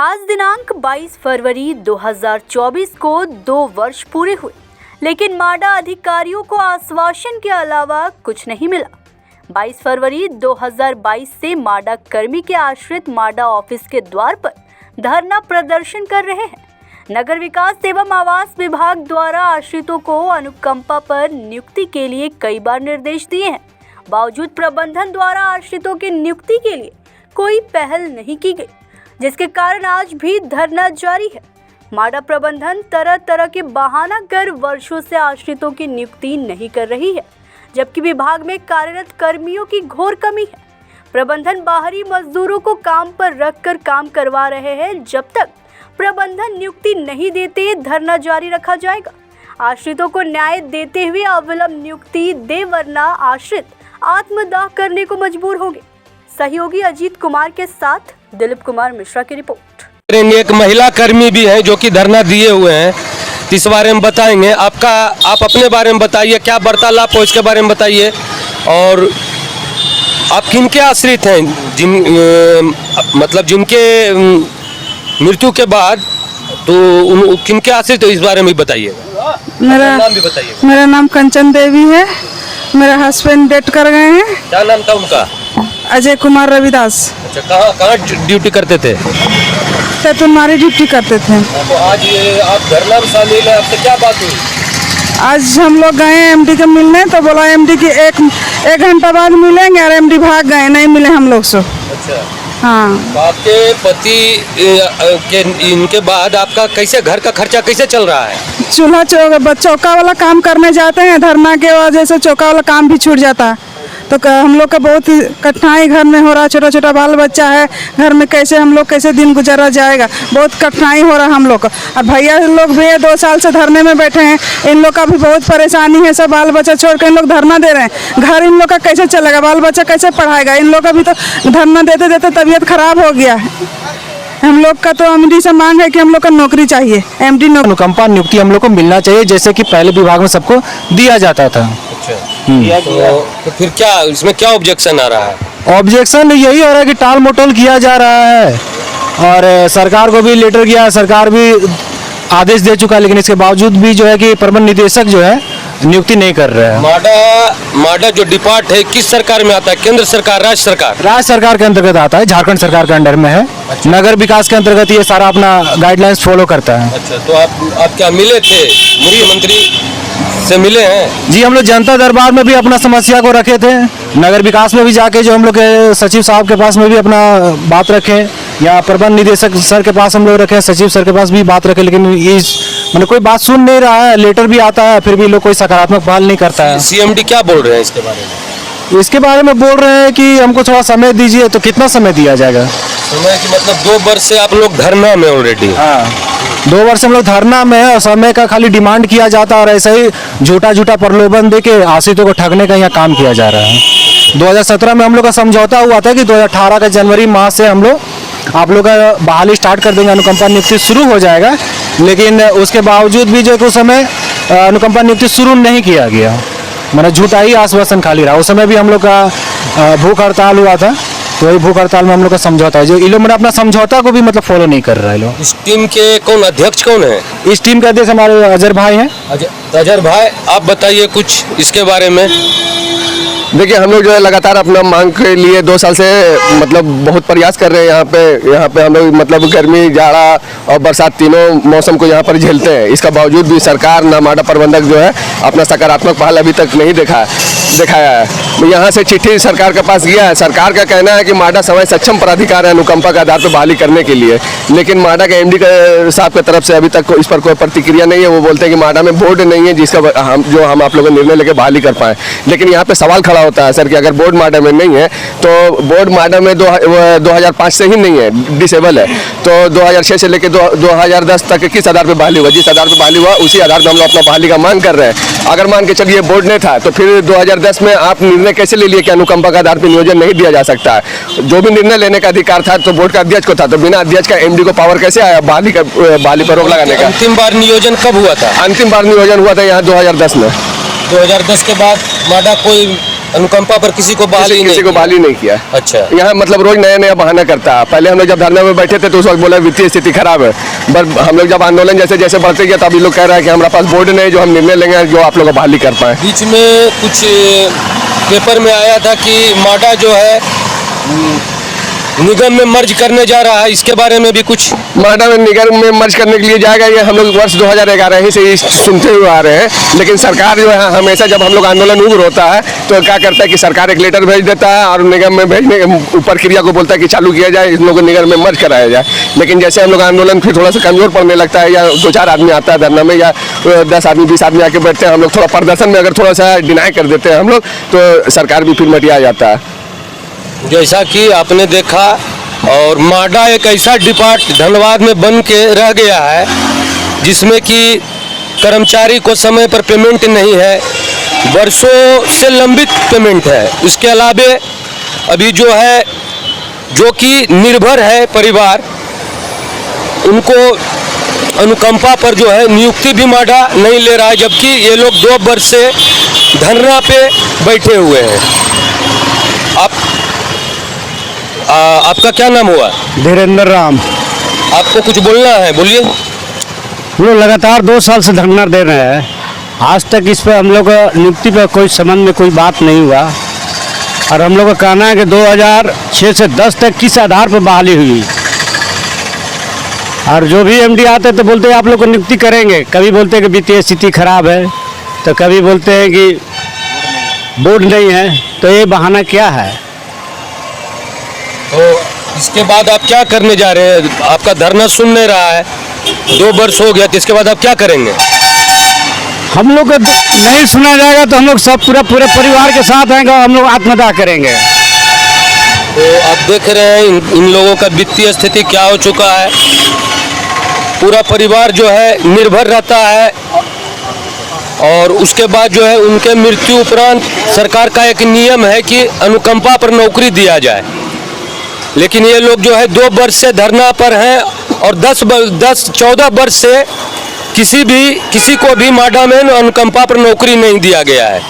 आज दिनांक 22 फरवरी 2024 को 2 वर्ष पूरे हुए, लेकिन माडा अधिकारियों को आश्वासन के अलावा कुछ नहीं मिला। 22 फरवरी 2022 से माडा कर्मी के आश्रित माडा ऑफिस के द्वार पर धरना प्रदर्शन कर रहे हैं। नगर विकास एवं आवास विभाग द्वारा आश्रितों को अनुकंपा पर नियुक्ति के लिए कई बार निर्देश दिए हैं, बावजूद प्रबंधन द्वारा आश्रितों की नियुक्ति के लिए कोई पहल नहीं की गई, जिसके कारण आज भी धरना जारी है। माडा प्रबंधन तरह तरह के बहाना कर वर्षों से आश्रितों की नियुक्ति नहीं कर रही है, जबकि विभाग में कार्यरत कर्मियों की घोर कमी है। प्रबंधन बाहरी मजदूरों को काम पर रखकर काम करवा रहे हैं। जब तक प्रबंधन नियुक्ति नहीं देते, धरना जारी रखा जाएगा। आश्रितों को न्याय देते हुए अविलंब नियुक्ति दे, वरना आश्रित आत्मदाह करने को मजबूर होंगे। सहयोगी अजीत कुमार के साथ दिलीप कुमार मिश्रा की रिपोर्ट। एक महिला कर्मी भी है जो कि धरना दिए हुए हैं, इस बारे में बताएंगे। आप अपने बारे में बताइए, क्या वार्तालाप हो इसके बारे में बताइए, और आप किनके आश्रित हैं, जिनके मृत्यु के बाद तो किनके आश्रित हो, इस बारे में बताइए। मेरा नाम भी बताइए। मेरा नाम कंचन देवी है। मेरे हस्बैंड डेथ कर गए हैं। क्या नाम था उनका? अजय कुमार रविदास। अच्छा, कहाँ ड्यूटी करते थे? तुम्हारी ड्यूटी करते थे। तो आज ये आप धरना में शामिल है, आपसे क्या बात हुई? आज हम लोग गए एमडी को मिलने, तो बोला एमडी की एक घंटा बाद मिलेंगे, और एमडी भाग गए, नहीं मिले हम लोग से। अच्छा, हाँ। तो आपके पति के इनके बाद आपका कैसे घर का खर्चा कैसे चल रहा है? चूल्हा चौका वाला काम करने जाते हैं, धरना के वजह से चौका वाला काम भी छूट जाता है। तो हम लोग का बहुत ही कठिनाई घर में हो रहा है। छोटा छोटा बाल बच्चा है घर में, कैसे हम लोग कैसे दिन गुजारा जाएगा, बहुत कठिनाई हो रहा है हम लोग का। और भैया लोग भी 2 साल से धरने में बैठे हैं, इन लोग का भी बहुत परेशानी है। सब बाल बच्चा छोड़ कर इन लोग धरना दे रहे हैं, घर इन लोग का कैसे चलेगा, बाल बच्चा कैसे पढ़ाएगा? इन लोग का भी तो धरना देते देते तबीयत खराब हो गया है। हम लोग का तो एमडी से मांग है कि हम लोग का नौकरी चाहिए, एमडी अनुकंपा नियुक्ति हम लोग को मिलना चाहिए, जैसे कि पहले विभाग में सबको दिया जाता था। तो फिर क्या इसमें क्या ऑब्जेक्शन आ रहा है? ऑब्जेक्शन यही हो रहा है कि टाल मटोल किया जा रहा है, और सरकार को भी लेटर किया, सरकार भी आदेश दे चुका है, लेकिन इसके बावजूद भी जो है कि प्रबंध निदेशक जो है नियुक्ति नहीं कर रहे हैं। माडा जो डिपार्ट है किस सरकार में आता है? केंद्र सरकार, राज्य सरकार? राज्य सरकार के अंतर्गत आता है, झारखंड सरकार के अंडर में है। अच्छा। नगर विकास के अंतर्गत ये सारा अपना गाइडलाइंस फॉलो करता है। अच्छा, तो आप क्या मिले थे, मुख्यमंत्री से मिले हैं? जी, हम लोग जनता दरबार में भी अपना समस्या को रखे थे, नगर विकास में भी जाके जो हम लोग के सचिव साहब के पास में भी अपना बात रखे, या प्रबंध निदेशक सर के पास हम लोग रखे, सचिव सर के पास भी बात रखे, लेकिन इस कोई बात सुन नहीं रहा है। लेटर भी आता है, फिर भी लोग कोई सकारात्मक पहल नहीं करता है। सीएमडी क्या बोल रहे हैं इसके बारे में? इसके बारे में बोल रहे हैं कि हमको थोड़ा समय दीजिए। तो कितना समय दिया जाएगा? समय की मतलब 2 वर्ष से आप लोग धरना में ऑलरेडी? हाँ, 2 वर्ष हम लोग धरना में है, और समय का खाली डिमांड किया जाता है, और ऐसा ही झूठा प्रलोभन दे के आश्रितों को ठगने का यहाँ काम किया जा रहा है। 2017 में हम लोग का समझौता हुआ था कि 2018 का जनवरी माह से हम लोग आप लोग का बहाली स्टार्ट कर देंगे, अनुकंपा नियुक्ति शुरू हो जाएगा, लेकिन उसके बावजूद भी जो कुछ समय अनुकंपा नियुक्ति शुरू नहीं किया गया, मतलब झूठा ही आश्वासन खाली रहा। उस समय भी हम लोग का भूख हड़ताल हुआ था, तो वही भूख हड़ताल में हम लोग का समझौता है, जो इन लोग अपना समझौता को भी फॉलो नहीं कर रहा है लोग। इस टीम के अध्यक्ष कौन है? इस टीम के अध्यक्ष हमारे अजहर भाई हैं। अजहर भाई, आप बताइए कुछ इसके बारे में। देखिए, हम लोग जो है लगातार अपना मांग के लिए 2 साल से बहुत प्रयास कर रहे हैं। यहाँ पे हम लोग गर्मी, जाड़ा और बरसात तीनों मौसम को यहाँ पर झेलते हैं। इसका बावजूद भी सरकार ना माडा प्रबंधक जो है अपना सकारात्मक पहल अभी तक नहीं दिखाया है। यहाँ से चिट्ठी सरकार के पास गया है। सरकार का कहना है कि माडा समय सक्षम प्राधिकार है अनुकंपा के आधार पर बहाली करने के लिए, लेकिन माडा के एमडी साहब की तरफ से अभी तक इस पर कोई प्रतिक्रिया नहीं है। वो बोलते हैं कि माडा में बोर्ड नहीं है जिसका हम आप लोगों निर्णय लेकर बहाली कर पाए। लेकिन यहाँ पे सवाल खड़ा होता है सर कि अगर बोर्ड माडा में नहीं है, तो बोर्ड माडा में 2005 से ही नहीं है, डिसेबल है, तो 2006 से लेकर 2010 तक किस आधार पर बहाली हुआ? जिस आधार पर बहाली हुआ उसी आधार पर हम लोग अपना बहाली का मांग कर रहे हैं। अगर मान के चलिए बोर्ड नहीं था, तो फिर 2010 में आप निर्णय कैसे ले लिए कि अनुकंपा का आधार पर नियोजन नहीं दिया जा सकता है? जो भी निर्णय लेने का अधिकार था तो बोर्ड का अध्यक्ष को था, तो बिना अध्यक्ष का एमडी को पावर कैसे आया बहाली पर रोक लगाने का? अंतिम बार नियोजन कब हुआ था? अंतिम बार नियोजन हुआ था यहाँ 2010 में। 2010 के बाद माडा कोई अनुकंपा पर किसी को बहाली किसी को बहाली नहीं किया। अच्छा। यहाँ मतलब रोज नया नया बहाना करता है। पहले हम लोग जब धरना में बैठे थे तो उस वक्त बोला वित्तीय स्थिति खराब है, पर हम लोग जब आंदोलन जैसे जैसे बढ़ते गया तब ये लोग कह रहे हैं कि हमारे पास बोर्ड नहीं जो हम निर्णय लेंगे जो आप लोग को बहाली कर पाए। बीच में कुछ पेपर में आया था कि माडा जो है निगम में मर्ज करने जा रहा है, इसके बारे में भी कुछ। माडा में निगम में मर्ज करने के लिए जाएगा, ये हम लोग वर्ष 2011 ही से ही सुनते हुए आ रहे हैं। लेकिन सरकार जो है हमेशा जब हम लोग आंदोलन उग्र होता है तो क्या करता है कि सरकार एक लेटर भेज देता है और निगम में भेजने ऊपर क्रिया को बोलता है कि चालू किया जाए, इन लोगों को निगम में मर्ज कराया जाए। लेकिन जैसे हम लोग आंदोलन फिर थोड़ा सा कमजोर पड़ने लगता है या 2-4 आदमी आता है धरना में या 10 आदमी 20 आदमी आके बैठते हैं, हम लोग थोड़ा प्रदर्शन में अगर थोड़ा सा डिनाई कर देते हैं हम लोग तो सरकार भी फिर मटिया जाता है। जैसा कि आपने देखा, और माडा एक ऐसा डिपार्ट धनबाद में बन के रह गया है जिसमें कि कर्मचारी को समय पर पेमेंट नहीं है, वर्षों से लंबित पेमेंट है। इसके अलावे अभी जो है जो कि निर्भर है परिवार, उनको अनुकंपा पर जो है नियुक्ति भी माडा नहीं ले रहा है, जबकि ये लोग 2 वर्ष से धरना पे बैठे हुए हैं। आपका क्या नाम हुआ? धीरेन्द्र राम। आपको कुछ बोलना है, बोलिए। हम लोग लगातार 2 साल से धरना दे रहे हैं, आज तक इस पर हम लोग नियुक्ति पर कोई संबंध में कोई बात नहीं हुआ। और हम लोग का कहना है कि 2006 से 10 तक किस आधार पर बहाली हुई, और जो भी एमडी आते तो बोलते हैं आप लोग को नियुक्ति करेंगे, कभी बोलते हैं कि वित्तीय स्थिति खराब है, तो कभी बोलते हैं कि बोर्ड नहीं है। तो ये बहाना क्या है? तो इसके बाद आप क्या करने जा रहे हैं? आपका धरना सुन नहीं रहा है, 2 वर्ष हो गया, तो इसके बाद आप क्या करेंगे? हम लोग का नहीं सुना जाएगा तो हम लोग सब पूरे परिवार के साथ आएंगे और हम लोग आत्मदाह करेंगे। तो आप देख रहे हैं इन लोगों का वित्तीय स्थिति क्या हो चुका है। पूरा परिवार जो है निर्भर रहता है, और उसके बाद जो है उनके मृत्यु उपरांत सरकार का एक नियम है कि अनुकंपा पर नौकरी दिया जाए। लेकिन ये लोग जो है 2 वर्ष से धरना पर हैं और 10-14 वर्ष से किसी को भी माडा में अनुकंपा पर नौकरी नहीं दिया गया है।